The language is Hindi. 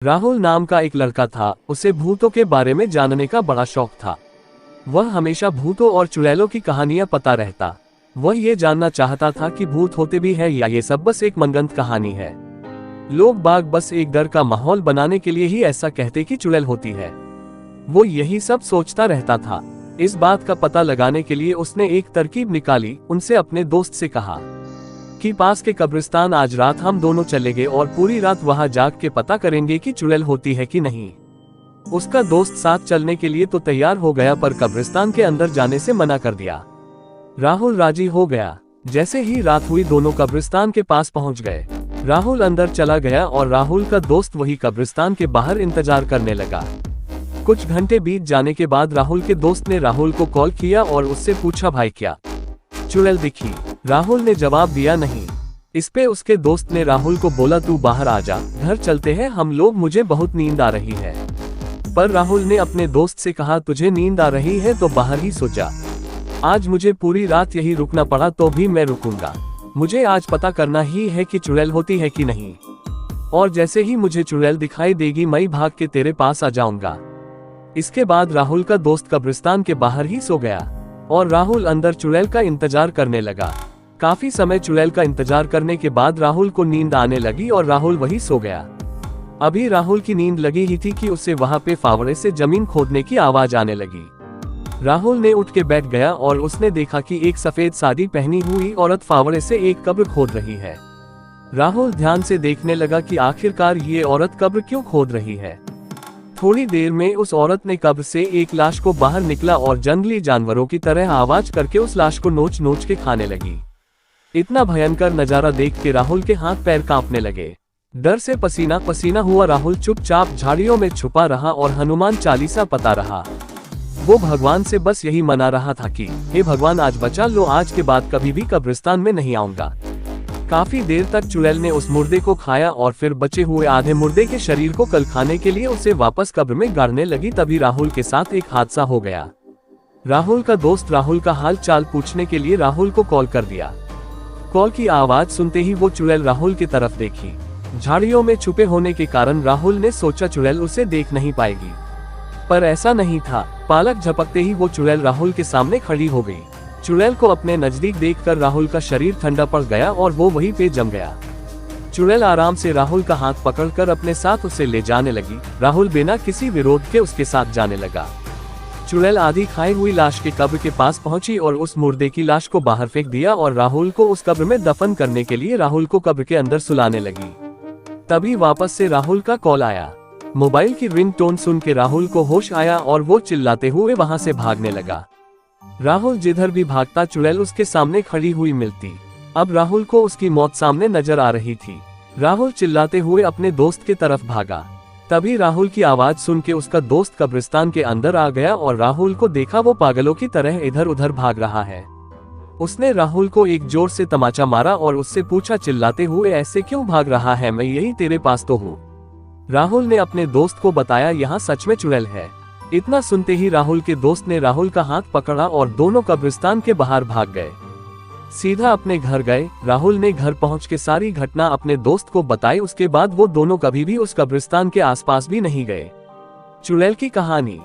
राहुल नाम का एक लड़का था। उसे भूतों के बारे में जानने का बड़ा शौक था। वह हमेशा भूतों और चुड़ैलों की कहानियां पता रहता। वह ये जानना चाहता था कि भूत होते भी है या ये सब बस एक मनगढ़ंत कहानी है। लोग बाग बस एक डर का माहौल बनाने के लिए ही ऐसा कहते कि चुड़ैल होती है। वो यही सब सोचता रहता था। इस बात का पता लगाने के लिए उसने एक तरकीब निकाली। उनसे अपने दोस्त से कहा कि पास के कब्रिस्तान आज रात हम दोनों चलेंगे और पूरी रात वहां जाग के पता करेंगे कि चुड़ैल होती है कि नहीं। उसका दोस्त साथ चलने के लिए तो तैयार हो गया, पर कब्रिस्तान के अंदर जाने से मना कर दिया। राहुल राजी हो गया। जैसे ही रात हुई दोनों कब्रिस्तान के पास पहुंच गए। राहुल अंदर चला गया और राहुल का दोस्त वही कब्रिस्तान के बाहर इंतजार करने लगा। कुछ घंटे बीत जाने के बाद राहुल के दोस्त ने राहुल को कॉल किया और उससे पूछा, भाई क्या चुड़ैल दिखी? राहुल ने जवाब दिया, नहीं। इस पे उसके दोस्त ने राहुल को बोला, तू बाहर आ जा, घर चलते हैं हम लोग, मुझे बहुत नींद आ रही है। पर राहुल ने अपने दोस्त से कहा, तुझे नींद आ रही है तो बाहर ही सो जा। आज मुझे पूरी रात यही रुकना पड़ा तो भी मैं रुकूंगा। मुझे आज पता करना ही है कि चुड़ैल होती है कि नहीं, और जैसे ही मुझे चुड़ैल दिखाई देगी मैं भाग के तेरे पास आ जाऊंगा। इसके बाद राहुल का दोस्त कब्रिस्तान के बाहर ही सो गया और राहुल अंदर चुड़ैल का इंतजार करने लगा। काफी समय चुड़ैल का इंतजार करने के बाद राहुल को नींद आने लगी और राहुल वही सो गया। अभी राहुल की नींद लगी ही थी कि उसे वहां पे फावड़े से जमीन खोदने की आवाज आने लगी। राहुल ने उठ के बैठ गया और उसने देखा कि एक सफेद साड़ी पहनी हुई औरत फावड़े से एक कब्र खोद रही है। राहुल ध्यान से देखने लगा कि आखिरकार ये औरत कब्र क्यों खोद रही है। थोड़ी देर में उस औरत ने कब्र से एक लाश को बाहर निकला और जंगली जानवरों की तरह आवाज करके उस लाश को नोच नोच के खाने लगी। इतना भयंकर नजारा देख के राहुल के हाथ पैर कांपने लगे। डर से पसीना पसीना हुआ राहुल चुपचाप झाड़ियों में छुपा रहा और हनुमान चालीसा पता रहा। वो भगवान से बस यही मना रहा था कि हे भगवान आज बचा लो, आज के बाद कभी भी कब्रिस्तान में नहीं आऊंगा। काफी देर तक चुड़ैल ने उस मुर्दे को खाया और फिर बचे हुए आधे मुर्दे के शरीर को कल खाने के लिए उसे वापस कब्र में गाड़ने लगी। तभी राहुल के साथ एक हादसा हो गया। राहुल का दोस्त राहुल का हाल चाल पूछने के लिए राहुल को कॉल कर दिया। कॉल की आवाज सुनते ही वो चुड़ैल राहुल की तरफ देखी। झाड़ियों में छुपे होने के कारण राहुल ने सोचा चुड़ैल उसे देख नहीं पाएगी, पर ऐसा नहीं था। पालक झपकते ही वो चुड़ैल राहुल के सामने खड़ी हो गई। चुड़ैल को अपने नजदीक देखकर राहुल का शरीर ठंडा पड़ गया और वो वहीं पे जम गया। चुड़ैल आराम से राहुल का हाथ पकड़कर अपने साथ उसे ले जाने लगी। राहुल बिना किसी विरोध के उसके साथ जाने लगा। चुड़ैल आधी खाई हुई लाश के कब्र के पास पहुंची और उस मुर्दे की लाश को बाहर फेंक दिया और राहुल को उस कब्र में दफन करने के लिए राहुल को कब्र के अंदर सुलाने लगी। तभी वापस से राहुल का कॉल आया। मोबाइल की रिंगटोन सुन के राहुल को होश आया और वो चिल्लाते हुए वहां से भागने लगा। राहुल जिधर भी भागता चुड़ैल उसके सामने खड़ी हुई मिलती। अब राहुल को उसकी मौत सामने नजर आ रही थी। राहुल चिल्लाते हुए अपने दोस्त के तरफ भागा। तभी राहुल की आवाज सुन के उसका दोस्त कब्रिस्तान के अंदर आ गया और राहुल को देखा वो पागलों की तरह इधर उधर भाग रहा है। उसने राहुल को एक जोर से तमाचा मारा और उससे पूछा, चिल्लाते हुए ऐसे क्यों भाग रहा है? मैं यही तेरे पास तो हूँ। राहुल ने अपने दोस्त को बताया, यहाँ सच में चुड़ैल है। इतना सुनते ही राहुल के दोस्त ने राहुल का हाथ पकड़ा और दोनों कब्रिस्तान के बाहर भाग गए। सीधा अपने घर गए। राहुल ने घर पहुंच के सारी घटना अपने दोस्त को बताई। उसके बाद वो दोनों कभी भी उस कब्रिस्तान के आसपास भी नहीं गए। चुड़ैल की कहानी।